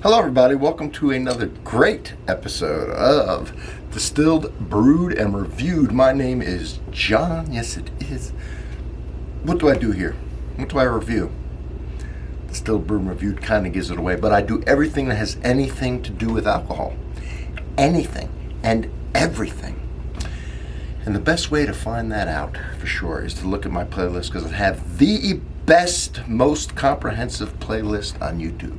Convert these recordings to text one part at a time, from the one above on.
Hello everybody, welcome to another great episode of Distilled, Brewed, and Reviewed. My name is John. Yes, it is. What do I do here? What do I review? Distilled, Brewed, and Reviewed kind of gives it away, but I do everything that has anything to do with alcohol. Anything and everything. And the best way to find that out, for sure, is to look at my playlist, because I have the best, most comprehensive playlist on YouTube.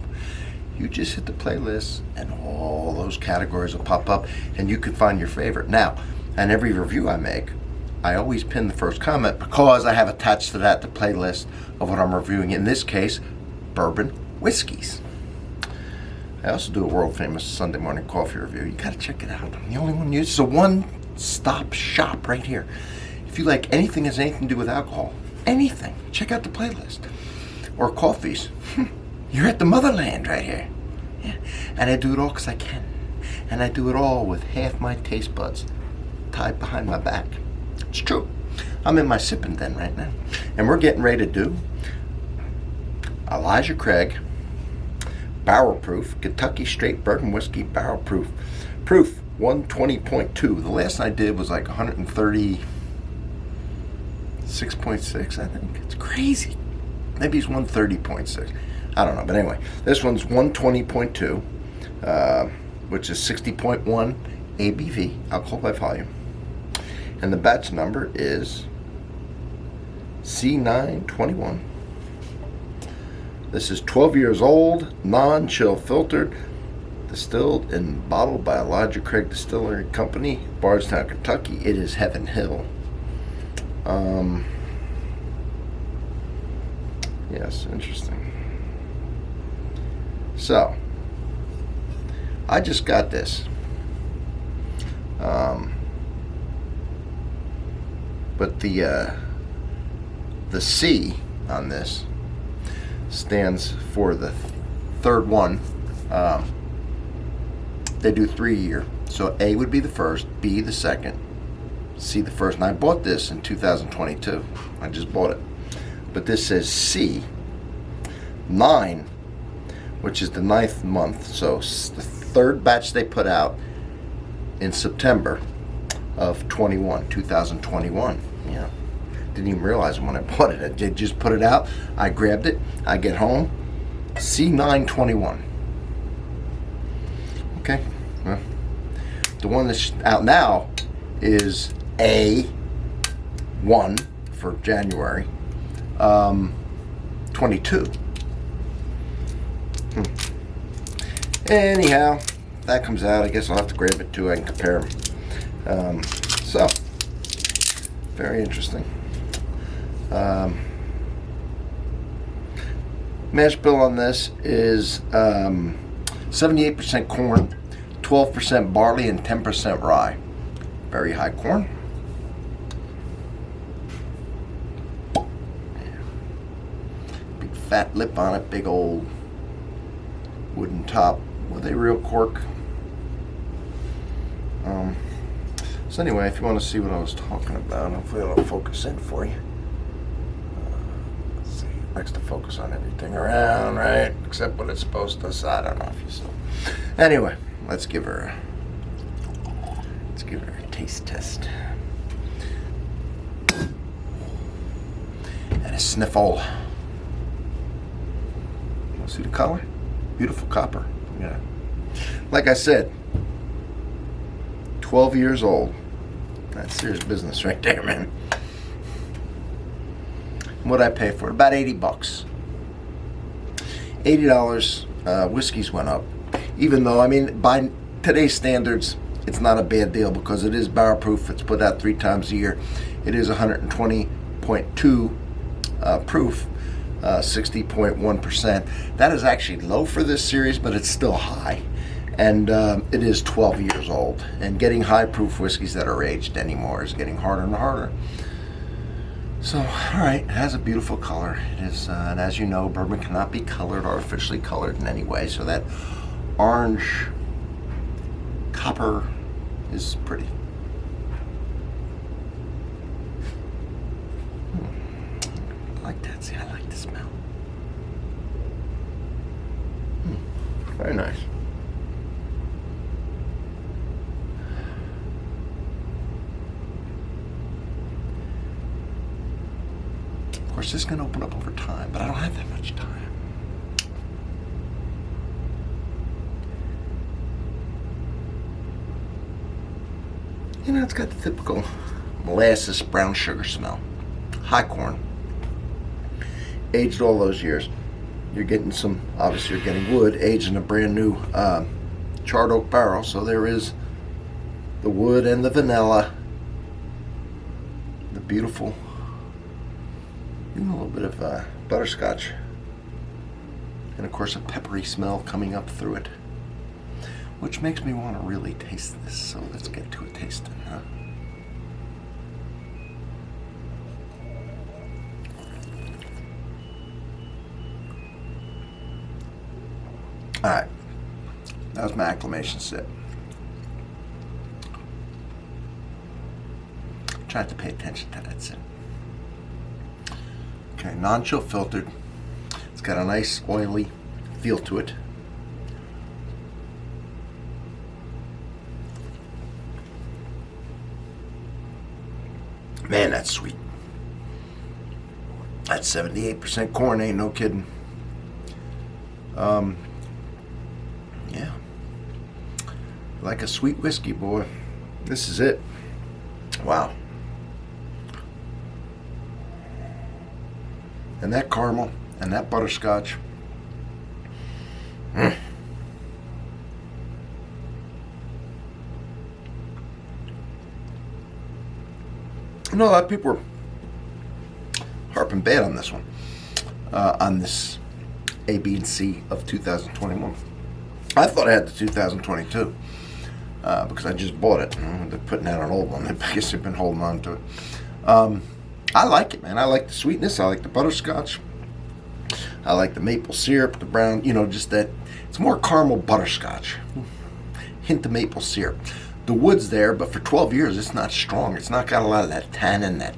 You just hit the playlist and all those categories will pop up and you can find your favorite. Now, on every review I make, I always pin the first comment because I have attached to that the playlist of what I'm reviewing. In this case, bourbon whiskeys. I also do a world famous Sunday morning coffee review. You gotta check it out. I'm the only one used. It's a one-stop shop right here. If you like anything that has anything to do with alcohol, anything, check out the playlist. Or coffees. You're at the motherland right here. Yeah. And I do it all because I can. And I do it all with half my taste buds tied behind my back. It's true. I'm in my sipping den right now. And we're getting ready to do Elijah Craig Barrel Proof Kentucky Straight Bourbon Whiskey Barrel Proof. Proof 120.2. The last I did was like 136.6, I think. It's crazy. Maybe it's 130.6. I don't know, but anyway, this one's 120.2, which is 60.1 ABV, alcohol by volume. And the batch number is C921. This is 12 years old, non-chill filtered, distilled and bottled by Elijah Craig Distillery Company, Bardstown, Kentucky. It is Heaven Hill. Yes, interesting. So, I just got this. But the C on this stands for the third one. They do 3 a year. So A would be the first, B the second, C the first. And I bought this in 2022. I just bought it. But this says C 9, which is the 9th month. So the third batch they put out in September of 2021. Yeah, didn't even realize it when I bought it. I did just put it out. I grabbed it. I get home. C921. Okay. Well, the one that's out now is A1 for January 22. Anyhow, that comes out. I guess I'll have to grab it too. I can compare them. So, very interesting. Mash bill on this is 78% corn, 12% barley, and 10% rye. Very high corn. Big fat lip on it, big old wooden top with a real cork. So anyway, if you want to see what I was talking about, hopefully it'll focus in for you. Let's see, it likes to focus on everything around, right? Except what it's supposed to. So I don't know if you saw. Anyway, let's give her a taste test and a sniffle. See the color? Beautiful copper. Yeah. Like I said, 12 years old. That's serious business right there, man. What'd I pay for it? About $80. $80. Whiskeys went up. Even though, I mean, by today's standards, it's not a bad deal because it is barrel proof. It's put out 3 times a year. It is 120.2 proof. 60.1%. That is actually low for this series, but it's still high. And it is 12 years old. And getting high proof whiskeys that are aged anymore is getting harder and harder. So, alright, it has a beautiful color. It is, and as you know, bourbon cannot be colored, artificially colored in any way. So that orange copper is pretty. I like that. See, I like the smell. Very nice. Of course, this can open up over time, but I don't have that much time. You know, it's got the typical molasses, brown sugar smell. High corn. Aged all those years. You're getting some, obviously you're getting wood aged in a brand new charred oak barrel. So there is the wood and the vanilla. The beautiful, even a little bit of butterscotch. And of course a peppery smell coming up through it. Which makes me want to really taste this. So let's get to a tasting, huh? Alright, that was my acclimation sip. Try to pay attention to that sip. Okay, non-chill filtered. It's got a nice oily feel to it. Man, that's sweet. That 78% corn ain't no kidding. Yeah. Like a sweet whiskey, boy. This is it. Wow. And that caramel and that butterscotch. Mm. You know, a lot of people were harping bad on this one, on this A, B, and C of 2021. I thought I had the 2022 because I just bought it. They're putting out an old one. I guess they've been holding on to it. I like it, man. I like the sweetness. I like the butterscotch. I like the maple syrup, the brown, you know, just that. It's more caramel butterscotch. Hint of maple syrup. The wood's there, but for 12 years, it's not strong. It's not got a lot of that tannin, that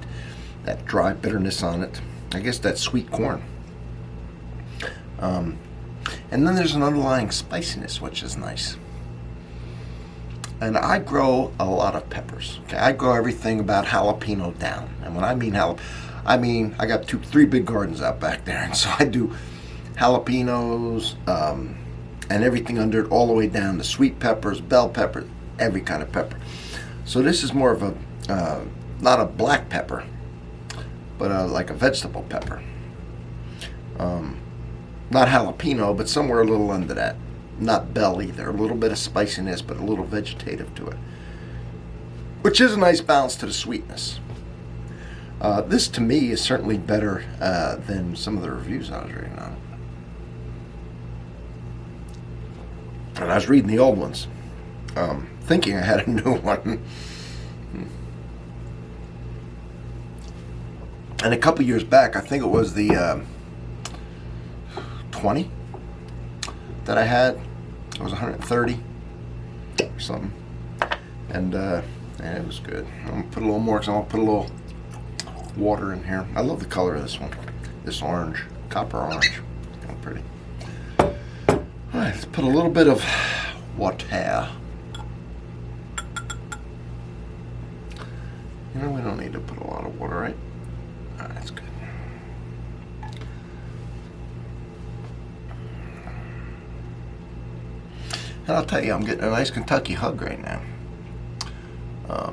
dry bitterness on it. I guess that sweet corn. And then there's an underlying spiciness, which is nice. And I grow a lot of peppers. Okay, I grow everything about jalapeno down. And when I mean jalapeno, I got 2-3 big gardens out back there, and so I do jalapenos and everything under it, all the way down to sweet peppers, bell peppers, every kind of pepper. So this is more of a not a black pepper, but like a vegetable pepper. Not jalapeno, but somewhere a little under that. Not bell either. A little bit of spiciness, but a little vegetative to it, which is a nice balance to the sweetness. This to me is certainly better than some of the reviews I was reading on it. And I was reading the old ones, thinking I had a new one. And a couple years back, I think it was the 20 that I had. It was 130 or something, and it was good. I'm gonna put a little more because I'm gonna put a little water in here. I love the color of this one. This orange, copper orange, kind of pretty. All right, let's put a little bit of water. You know, we don't need to put a lot of water, right? All right, that's good. And I'll tell you, I'm getting a nice Kentucky hug right now. Yeah.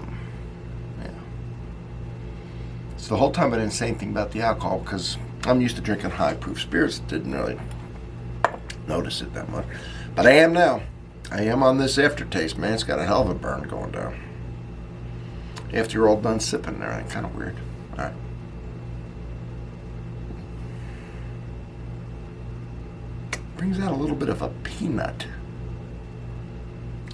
So the whole time I didn't say anything about the alcohol because I'm used to drinking high-proof spirits. Didn't really notice it that much. But I am now. I am on this aftertaste, man. It's got a hell of a burn going down. After you're all done sipping there, that's kind of weird. All right. Brings out a little bit of a peanut.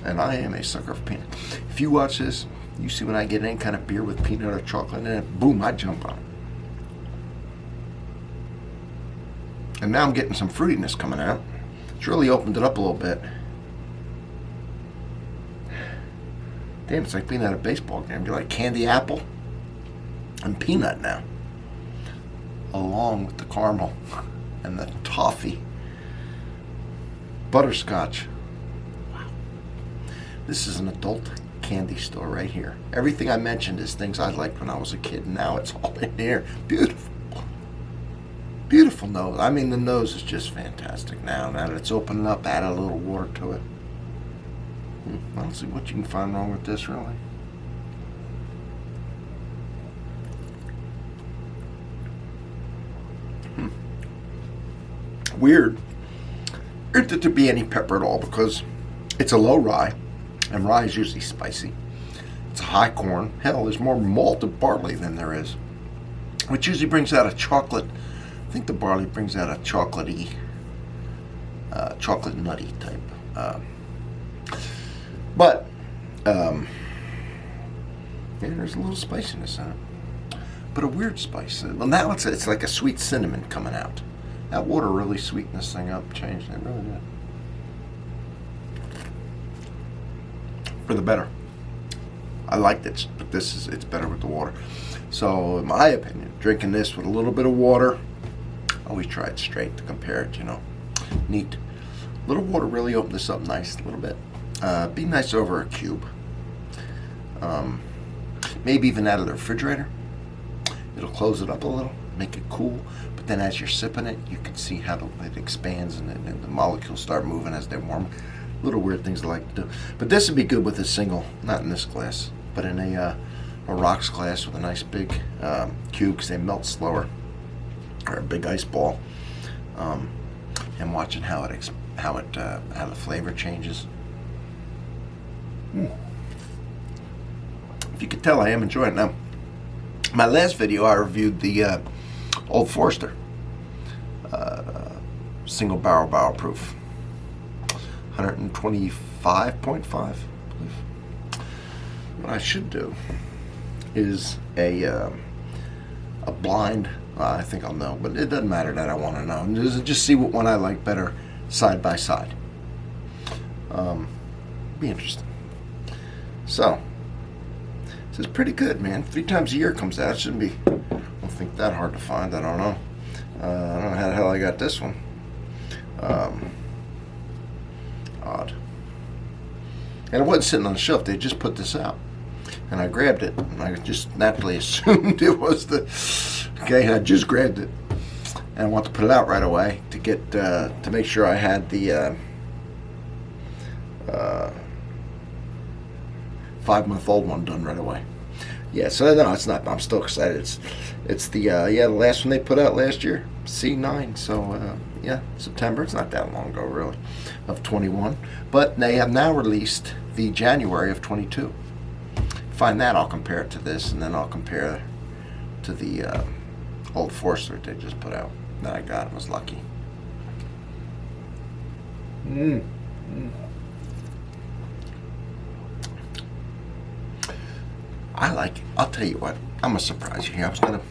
And I am a sucker for peanut. If you watch this, you see when I get any kind of beer with peanut or chocolate in it, boom, I jump on it. And now I'm getting some fruitiness coming out. It's really opened it up a little bit. Damn, it's like being at a baseball game. You're like candy apple and peanut now, along with the caramel and the toffee. Butterscotch. Wow. This is an adult candy store right here. Everything I mentioned is things I liked when I was a kid. Now it's all in here. Beautiful. Beautiful nose. I mean, the nose is just fantastic now. Now that it's opening up, add a little water to it. I don't see what you can find wrong with this, really. Weird. It to be any pepper at all because it's a low rye, and rye is usually spicy. It's a high corn. Hell, there's more malted barley than there is, which usually brings out a chocolate. I think the barley brings out a chocolatey, chocolate nutty type. But yeah, there's a little spiciness in it, but a weird spice. Well, now it's like a sweet cinnamon coming out. That water really sweetened this thing up, changed it, really did. For the better. I liked it, but it's better with the water. So, in my opinion, drinking this with a little bit of water, always try it straight to compare it, you know. Neat. A little water really opened this up nice, a little bit. Be nice over a cube. Maybe even out of the refrigerator. It'll close it up a little, make it cool. But then as you're sipping it, you can see how it expands and the molecules start moving as they warm. Little weird things I like to do. But this would be good with a single, not in this glass, but in a rocks glass with a nice big cube because they melt slower, or a big ice ball. And watching how the flavor changes. If you could tell, I am enjoying it. Now, my last video, I reviewed the Old Forester single barrel proof, 125.5, I believe. What I should do is a blind. I think I'll know, but it doesn't matter that I want to know. Just see what one I like better side by side. Be interesting. So, this is pretty good, man. 3 times a year comes out. It shouldn't be, I don't think that hard to find. I don't know. I don't know how the hell I got this one. Odd. And it wasn't sitting on the shelf. They just put this out. And I grabbed it. And I just naturally assumed it was the... Okay, I just grabbed it. And I want to put it out right away to get, to make sure I had the 5-month-old one done right away. Yeah, so no, it's not. I'm still excited. It's the the last one they put out last year, C9. So yeah, September. It's not that long ago, really, of 21. But they have now released the January of 22. Find that, I'll compare it to this, and then I'll compare to the Old Forester they just put out that I got. I was lucky. I like it. I'll tell you what. I'm gonna surprise you here. I was gonna,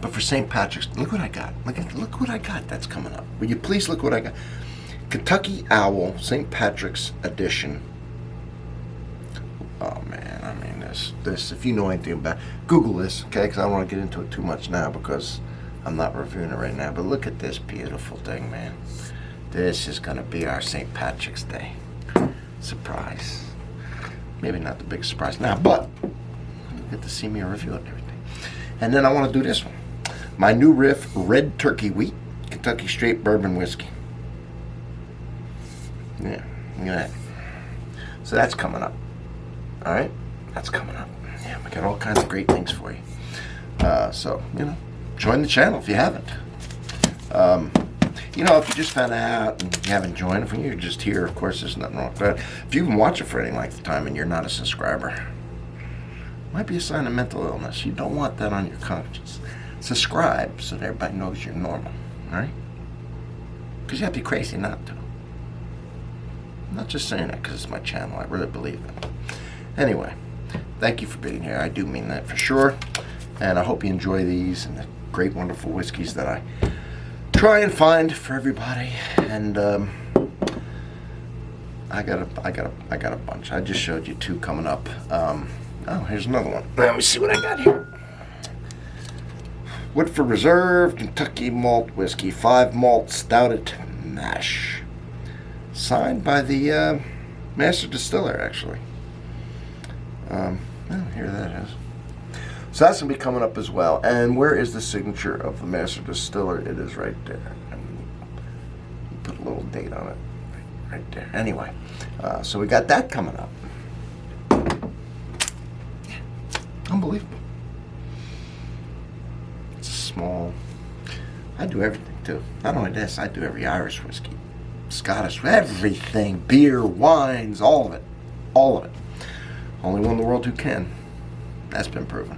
but for St. Patrick's, look what I got. Look what I got. That's coming up. Will you please look what I got? Kentucky Owl St. Patrick's edition. Oh man, I mean this. If you know anything about, Google this, okay? Because I don't want to get into it too much now because I'm not reviewing it right now. But look at this beautiful thing, man. This is gonna be our St. Patrick's Day surprise. Maybe not the big surprise now, but you get to see me review it and everything. And then I want to do this one. My new riff, Red Turkey Wheat, Kentucky Straight Bourbon Whiskey. Yeah, look at that. So that's coming up. All right, that's coming up. Yeah, we got all kinds of great things for you. So, you know, join the channel if you haven't. You know, if you just found out and you haven't joined, if you're just here, of course, there's nothing wrong with that. If you've been watching for any length of time and you're not a subscriber, it might be a sign of mental illness. You don't want that on your conscience. Subscribe so that everybody knows you're normal, all right? Because you have to be crazy not to. I'm not just saying that because it's my channel. I really believe it. Anyway, thank you for being here. I do mean that for sure. And I hope you enjoy these and the great, wonderful whiskeys that I try and find for everybody. And I got a bunch. I just showed you 2 coming up. Oh, here's another one. Let me see what I got here. Woodford Reserve Kentucky Malt Whiskey, 5 malt stouted mash. signed by the master distiller, actually. Well, here that is. So that's going to be coming up as well. And where is the signature of the master distiller? It is right there. And put a little date on it. Right there. Anyway, so we got that coming up. Yeah, unbelievable. It's a small... I do everything, too. Not only this, I do every Irish whiskey. Scottish, everything. Beer, wines, all of it. All of it. Only one in the world who can. That's been proven.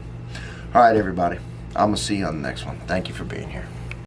All right, everybody. I'm going to see you on the next one. Thank you for being here.